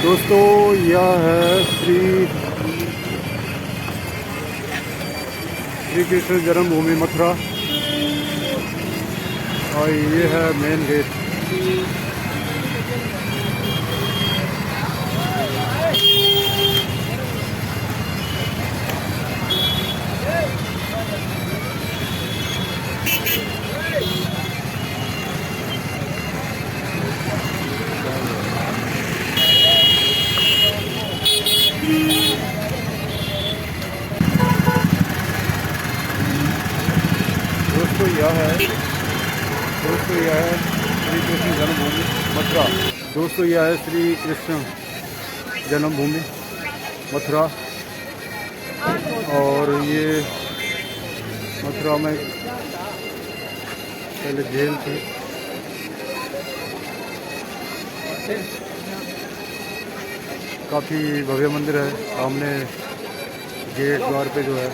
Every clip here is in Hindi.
दोस्तों यह है श्री कृष्ण जन्मभूमि मथुरा और ये है मेन गेट। दोस्तों यह है श्री कृष्ण जन्मभूमि मथुरा। दोस्तों यह है श्री कृष्ण जन्मभूमि मथुरा और ये मथुरा में पहले जेल थी। काफ़ी भव्य मंदिर है। सामने गेट द्वार पे जो है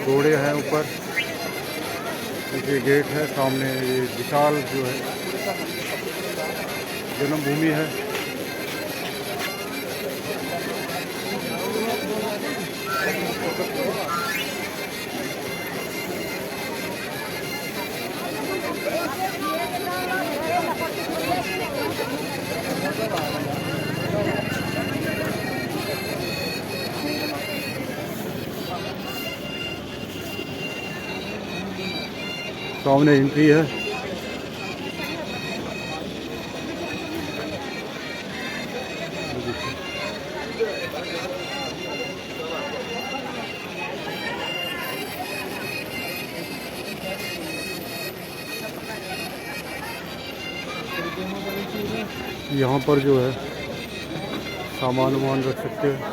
घोड़े हैं, ऊपर ये गेट है। सामने ये विशाल जो है जन्मभूमि है। सामने एंट्री है। यहाँ पर जो है सामान वामान रख सकते हैं।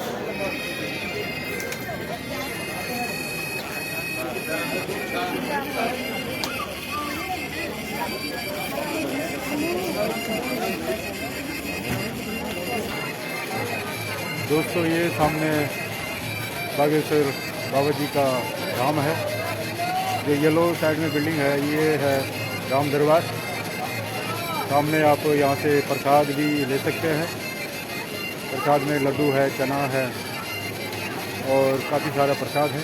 दोस्तों ये सामने बागेश्वर बाबा जी का धाम है। जो येलो साइड में बिल्डिंग है ये है राम दरबार। सामने आप यहाँ से प्रसाद भी ले सकते हैं। प्रसाद में लड्डू है, चना है और काफ़ी सारा प्रसाद है।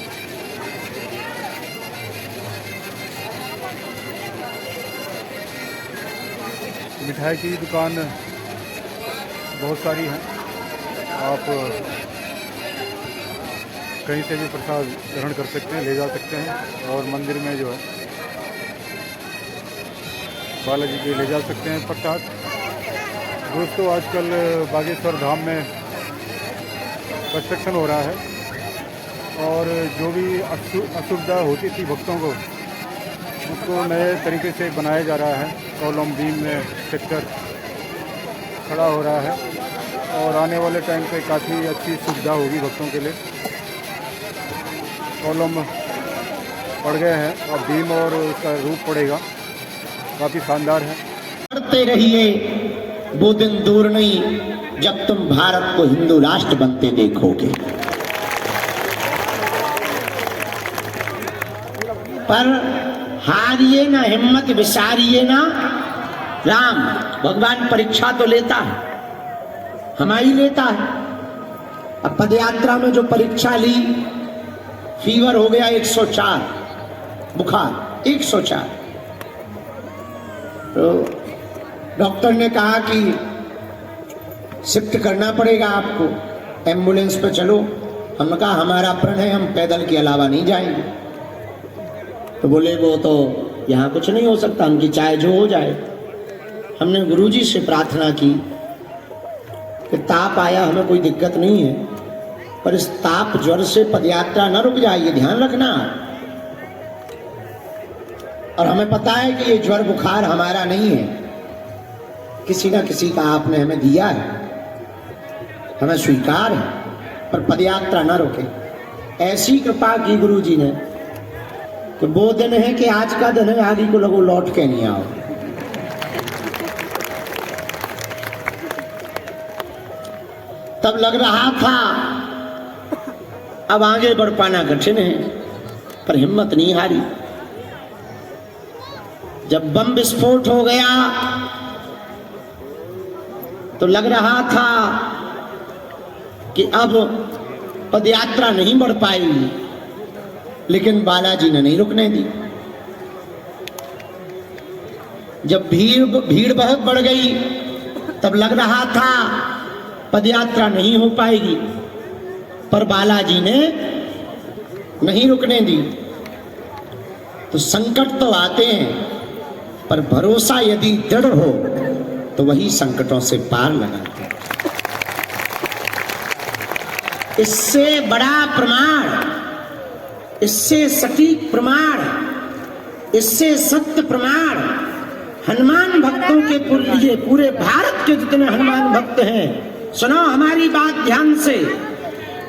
मिठाई की दुकान बहुत सारी हैं। आप कहीं से भी प्रसाद ग्रहण कर सकते हैं, ले जा सकते हैं और मंदिर में जो है बालाजी के ले जा सकते हैं प्रसाद। दोस्तों आजकल बागेश्वर धाम में कंस्ट्रक्शन हो रहा है और जो भी असुविधा होती थी भक्तों को उसको नए तरीके से बनाया जा रहा है। कॉलम बीम में सेक्टर खड़ा हो रहा है और आने वाले टाइम पे काफ़ी अच्छी सुविधा होगी भक्तों के लिए। कॉलम पड़ गए हैं, अब बीम और उसका रूप पड़ेगा, काफ़ी शानदार है। करते रहिए, वो दिन दूर नहीं जब तुम भारत को हिंदू राष्ट्र बनते देखोगे। पर हारिए ना, हिम्मत विसारिए ना। राम भगवान परीक्षा तो लेता है, हमारी लेता है। अब पदयात्रा में जो परीक्षा ली, फीवर हो गया 104, बुखार 104। तो डॉक्टर ने कहा कि शिफ्ट करना पड़ेगा आपको, एम्बुलेंस पे चलो। हमने कहा हमारा प्रण है, हम पैदल के अलावा नहीं जाएंगे। तो बोले वो तो यहाँ कुछ नहीं हो सकता, उनकी चाहे जो हो जाए। हमने गुरुजी से प्रार्थना की कि ताप आया, हमें कोई दिक्कत नहीं है, पर इस ताप ज्वर से पदयात्रा न रुक जाए, ये ध्यान रखना। और हमें पता है कि ये ज्वर बुखार हमारा नहीं है, किसी ना किसी का आपने हमें दिया है, हमें स्वीकार है, पर पदयात्रा न रुके। ऐसी कृपा की गुरुजी ने कि वो दिन है कि आज का दिन है, आगे को लगो लौट के नहीं आओ। तब लग रहा था अब आगे बढ़ पाना कठिन है, पर हिम्मत नहीं हारी। जब बम विस्फोट हो गया तो लग रहा था कि अब पदयात्रा नहीं बढ़ पाएगी, लेकिन बालाजी ने नहीं रुकने दी। जब भीड़ बहुत बढ़ गई तब लग रहा था पदयात्रा नहीं हो पाएगी, पर बालाजी ने नहीं रुकने दी। तो संकट तो आते हैं, पर भरोसा यदि दृढ़ हो तो वही संकटों से पार लगाते हैं। इससे बड़ा प्रमाण, इससे सटीक प्रमाण, इससे सत्य प्रमाण हनुमान भक्तों के लिए, पूरे भारत के जितने हनुमान भक्त हैं, सुनो हमारी बात ध्यान से,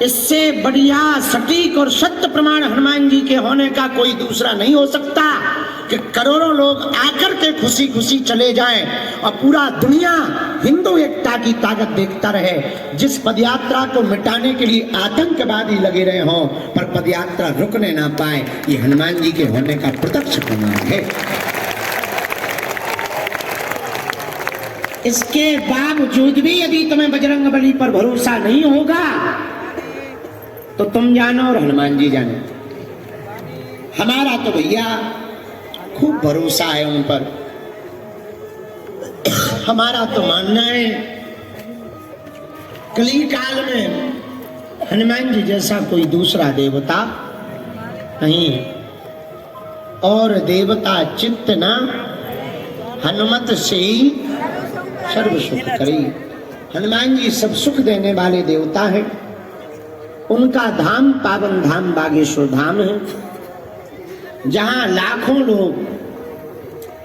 इससे बढ़िया सटीक और सत्य प्रमाण हनुमान जी के होने का कोई दूसरा नहीं हो सकता कि करोड़ों लोग आकर के खुशी खुशी चले जाएं और पूरा दुनिया हिंदू एकता की ताकत देखता रहे। जिस पदयात्रा को मिटाने के लिए आतंकवादी लगे रहे हों, पर पदयात्रा रुकने ना पाए, ये हनुमान जी के होने का प्रत्यक्ष प्रमाण है। इसके बावजूद भी यदि तुम्हें बजरंग बली पर भरोसा नहीं होगा तो तुम जानो और हनुमान जी जाने। हमारा तो भैया खूब भरोसा है उन पर। हमारा तो मानना है कली काल में हनुमान जी जैसा कोई दूसरा देवता नहीं है। और देवता चित्त न हनुमत से ही सर्व सुख करी। हनुमान जी सब सुख देने वाले देवता हैं। उनका धाम पावन धाम बागेश्वर धाम है, जहां लाखों लोग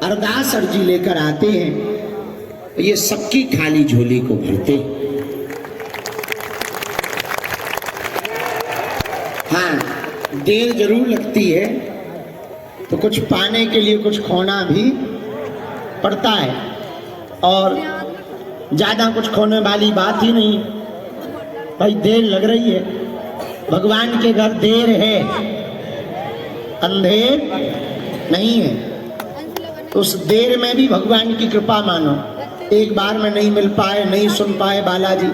अरदास अर्जी लेकर आते हैं, ये सबकी खाली झोली को भरते। हाँ, देर जरूर लगती है, तो कुछ पाने के लिए कुछ खोना भी पड़ता है, और ज्यादा कुछ खोने वाली बात ही नहीं। भाई देर लग रही है, भगवान के घर देर है, अंधेर नहीं है। उस देर में भी भगवान की कृपा मानो। एक बार में नहीं मिल पाए, नहीं सुन पाए बालाजी,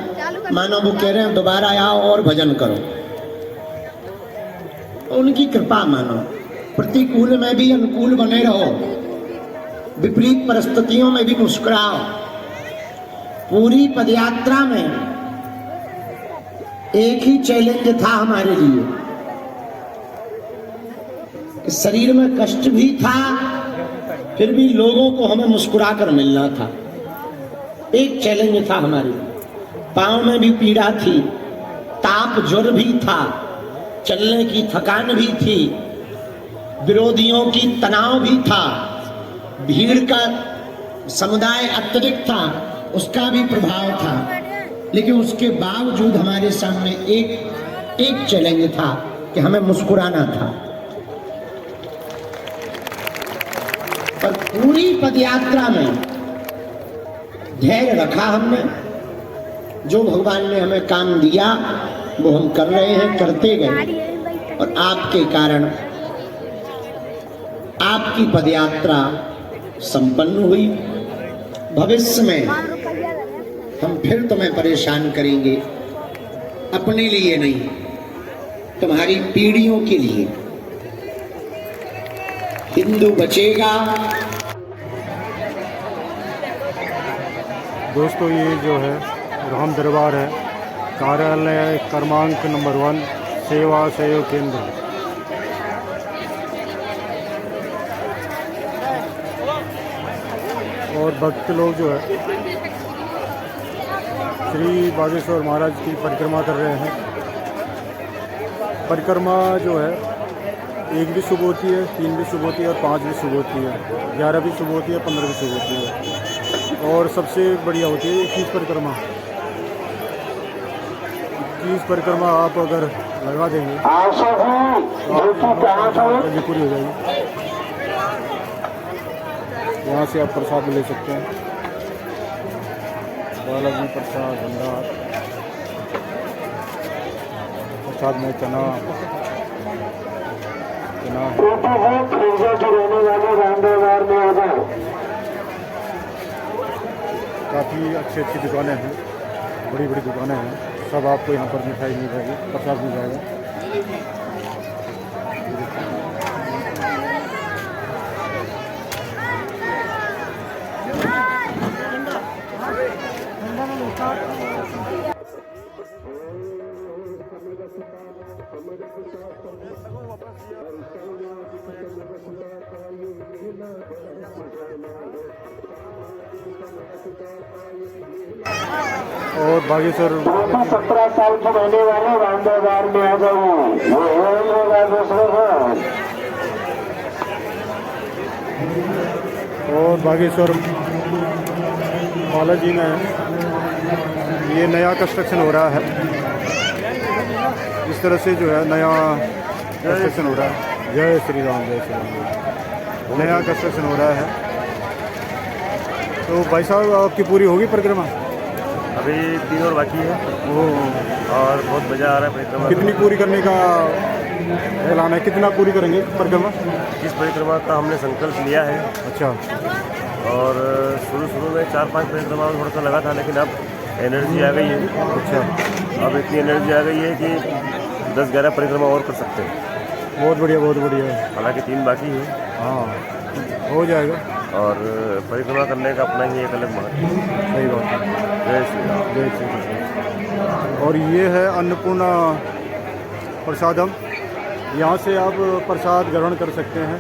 मानो वो कह रहे हैं दोबारा आओ और भजन करो। उनकी कृपा मानो। प्रतिकूल में भी अनुकूल बने रहो, विपरीत परिस्थितियों में भी मुस्कुराओ। पूरी पदयात्रा में एक ही चैलेंज था हमारे लिए, कि शरीर में कष्ट भी था, फिर भी लोगों को हमें मुस्कुरा कर मिलना था। एक चैलेंज था हमारे लिए। पांव में भी पीड़ा थी, ताप ज्वर भी था, चलने की थकान भी थी, विरोधियों की तनाव भी था, भीड़ का समुदाय अत्यधिक था, उसका भी प्रभाव था। लेकिन उसके बावजूद हमारे सामने एक चैलेंज था कि हमें मुस्कुराना था। पर पूरी पदयात्रा में धैर्य रखा हमने। जो भगवान ने हमें काम दिया वो हम कर रहे हैं, करते गए, और आपके कारण आपकी पदयात्रा संपन्न हुई। भविष्य में हम फिर तुम्हें परेशान करेंगे, अपने लिए नहीं, तुम्हारी पीढ़ियों के लिए। हिंदू बचेगा। दोस्तों, ये जो है राम दरबार है, कार्यालय क्रमांक नंबर 1, सेवा सहयोग केंद्र। और भक्त लोग जो है श्री बागेश्वर महाराज की परिक्रमा कर रहे हैं। परिक्रमा जो है 1 भी शुभ होती है, 3 भी शुभ होती है और 5 भी शुभ होती है, 11 भी शुभ होती है, 15 भी शुभ होती है। और सबसे बढ़िया होती है 21 परिक्रमा। 21 परिक्रमा आप अगर लगा देंगे तो पूरी हो जाएगी। यहाँ से आप प्रसाद ले सकते हैं, बालाजी प्रसाद भंडार। प्रसाद में चना रहने वाले राम दरबार में आ जाए। काफ़ी अच्छी अच्छी दुकानें हैं, बड़ी बड़ी दुकानें हैं। सब आपको यहाँ पर मिठाई मिल जाएगी, प्रसाद मिल जाएगा। और बागेश्वर 17 साल की रहने वाले रामदेवदार में आ जाऊँ वो होगा दूसरे का। और बागेश्वर बालाजी में ये नया कंस्ट्रक्शन हो रहा है। इस तरह से जो है नया कंस्ट्रक्शन हो रहा है। जय श्री राम, जय श्री राम। नया कंस्ट्रक्शन हो रहा है। तो भाई साहब आपकी पूरी होगी परिक्रमा? अभी 3 और बाकी है और बहुत मज़ा आ रहा है परिक्रमा। कितनी पूरी करने का ऐलान है? कितना पूरी करेंगे परिक्रमा? इस परिक्रमा का हमने संकल्प लिया है। अच्छा। और शुरू में 4-5 परिक्रमा में थोड़ा सा लगा था, लेकिन अब एनर्जी आ गई है। अच्छा। अब इतनी एनर्जी आ गई है कि 10-11 परिक्रमा और कर सकते हैं। बहुत बढ़िया, बहुत बढ़िया। हालांकि 3 बाकी है। हाँ, हो जाएगा। और परिक्रमा करने का अपना ही एक अलग महत्व है। सही बात है। जय श्री राम, जय श्री कृष्ण। और ये है अन्नपूर्णा प्रसादम। यहाँ से आप प्रसाद ग्रहण कर सकते हैं।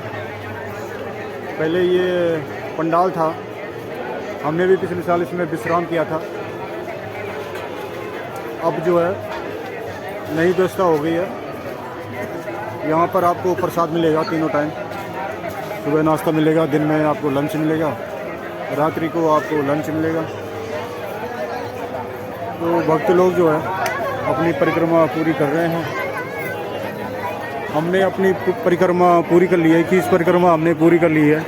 पहले ये पंडाल था, हमने भी पिछले साल इसमें विश्राम किया था। अब जो है नई व्यवस्था हो गई है। यहाँ पर आपको प्रसाद मिलेगा तीनों टाइम। सुबह नाश्ता मिलेगा, दिन में आपको लंच मिलेगा, रात्रि को आपको लंच मिलेगा। तो भक्त लोग जो है अपनी परिक्रमा पूरी कर रहे हैं। हमने अपनी परिक्रमा पूरी कर ली है, 21 परिक्रमा हमने पूरी कर ली है।